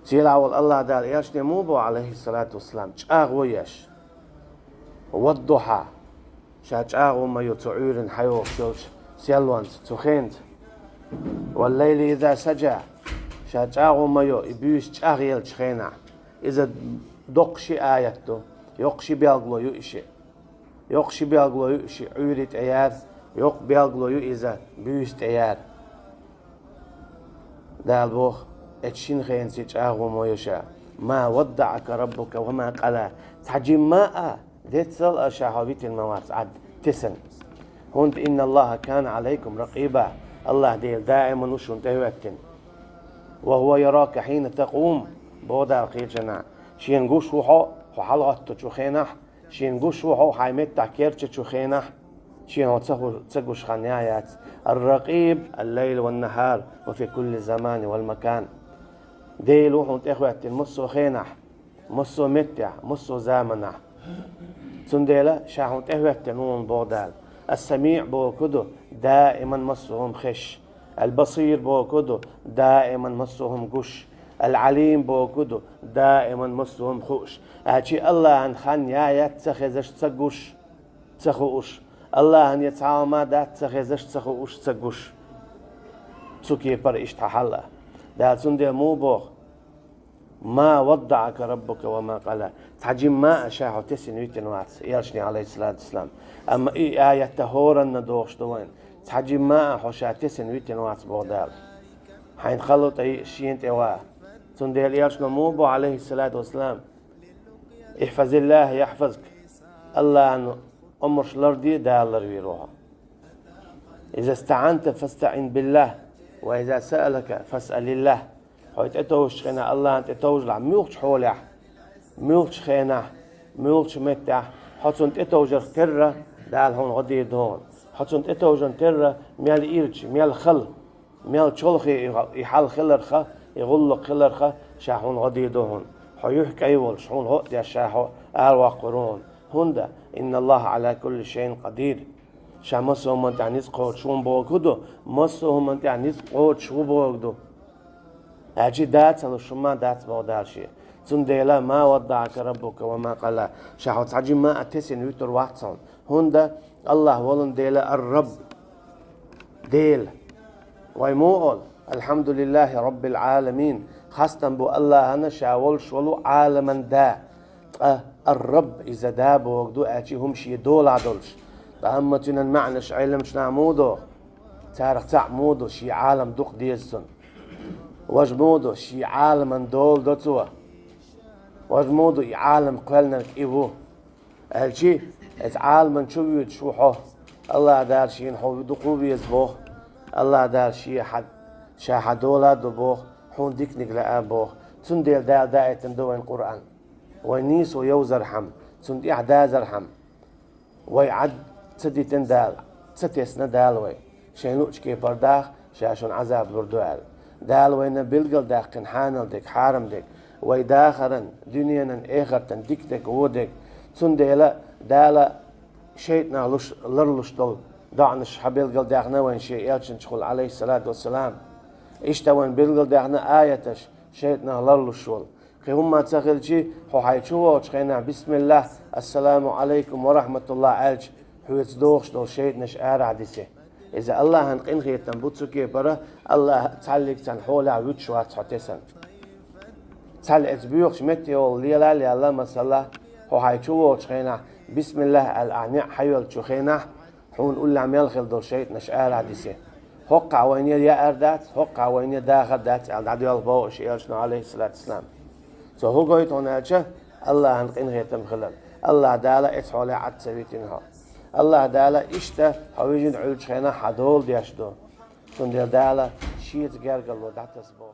تيلاول الله دال ياش نموبو عليه الصلاة والسلام شاغ وياش والضحى شاغ وما يتعير حيو سيلوانت تخينت والليل إذا سجى شاغ وما يبيش شاغ يلشخينا إذا دقشي آياته يقشي بيالغلو يؤشي يقشي بيالغلو يؤشي عيرت أيار يق بيالغلو يؤذا بيوست أيار دال بوخ اتشين خين سيشاغ وما يشاء ما ودعك ربك وما قلا تحجم ماء ديتسل أشاهويت الموارس عد تسن هند إن الله كان عليكم رقيبا الله ديل دائما وشون تهوتن وهو يراك حين تقوم بودا خير جنا شين قوش وحو حلقة تشوخينح شين قوش وحو حيمت تحكير تشوخينح شين تسقوش خنيايات الرقيب الليل والنهار وفي كل زمان والمكان ديل وحون تهوتن مصو خينح مصو متع مصو زامنح تنديلا شاحون تهوتن نون بودال السميع بوكدو دائما مصهم خش البصير بوكدو دائما مصهم قش العليم بوكدو دائما مصهم خوش أشي الله عن خان يا تسخزش تسقوش تسخوش الله عن يتعاوما دا تسخزش تسخوش تسقوش تسكي بر اشتحلا دا تنديل مو بوخ ما ودعك ربك وما قلا تحجم ما أشاعه تسن ويتنوات يالشني عليه الصلاة والسلام أما آية تهورا ندوخش دوين تحجم ما حشا تسن ويتنوات بودال حين خلط أي شيء توا تنديل يالشنا موبو عليه الصلاة والسلام احفظ الله يحفظك الله أنه أمرش لردي دالر ويروها إذا استعنت فاستعن بالله وإذا سألك فاسأل الله حيث اتوش خينا الله انت اتوش لع ميوخش حولح ميوخش خينا ميوخش متع حتى اتوش ترى دال هون غدي دون حتى اتوش ترى ميال ايرج ميال خل ميال شلخي يحل خلرخه يغلق خلرخه شاحون غدي دون حيحكي ايول شحون هو يا شاحو اروا قرون هندا ان الله على كل شيء قدير شامسهم انت عنيس قوت شون بوكدو مسهم انت عنيس قوت شو بوكدو أجي دات على شما دات بودارشي تنديلا ما ودعك ربك وما قلا شاحو تعجي ما أتسن ويتر واتسون هندا الله ولن ديلا الرب ديل ويموغل الحمد لله رب العالمين خاصة بو الله أنا شاول شولو عالما دا الرب إذا داب وقدو أجي هم شي دول عدلش تأمتنا المعنى شعيلم شنعمودو تاريخ تعمودو شي عالم دوق ديزن وجمودو شي عالم دول دوتوا وجمودو عالم قلنا إيبو الشي عالم شويت شوحه الله دار شي نحو دقوب يزبوه الله دار شي حد شاحد دولا دبوه حون ديك نقلا أبوه تنديل دال داية تندوين قرآن ونيس ويوزر حم تندي أحدازر حم ويعد تدي تندال تتيسنا دالوي شينوش كي برداخ شاشون عذاب لردوال دال وين بلقل داخن حانل ديك حارم ديك ويداخرن دنيانا اخرتن ديك ديك وديك تنديلا دالا شيطنا لرلش دول دعنش حبيلقل داخنا وين شيء يالشن تقول عليه الصلاة والسلام اشتا وين بلقل داخنا آيتش شيطنا لرلش ول خي هم تسخل شي حو حيشوه خينا بسم الله السلام عليكم ورحمة الله علج حويت دوخش دول شيطنش آرع ديسي إذا الله هنقين خيتن بوتسوكي برا الله تعلق تن حولا ويتشوات حتسن تعلق اتبيوخ شمتي وليلا لي الله مسلا هو حيشوه خينا بسم الله الأعنيع حيول شخينا حون قول عميال خل دول شيء نشآل عدسه حق وين يا أردات حق وين داخل دات عدد يالباو شيء عليه الصلاة والسلام هو قايت هنا الله هنقين خيتن خلال الله دالا اتحولي عد سويتنها الله دالا اشتا حويجين عيوش خينا حدول دياشدو تندير دالا شيت قرقل ودعت اسبوع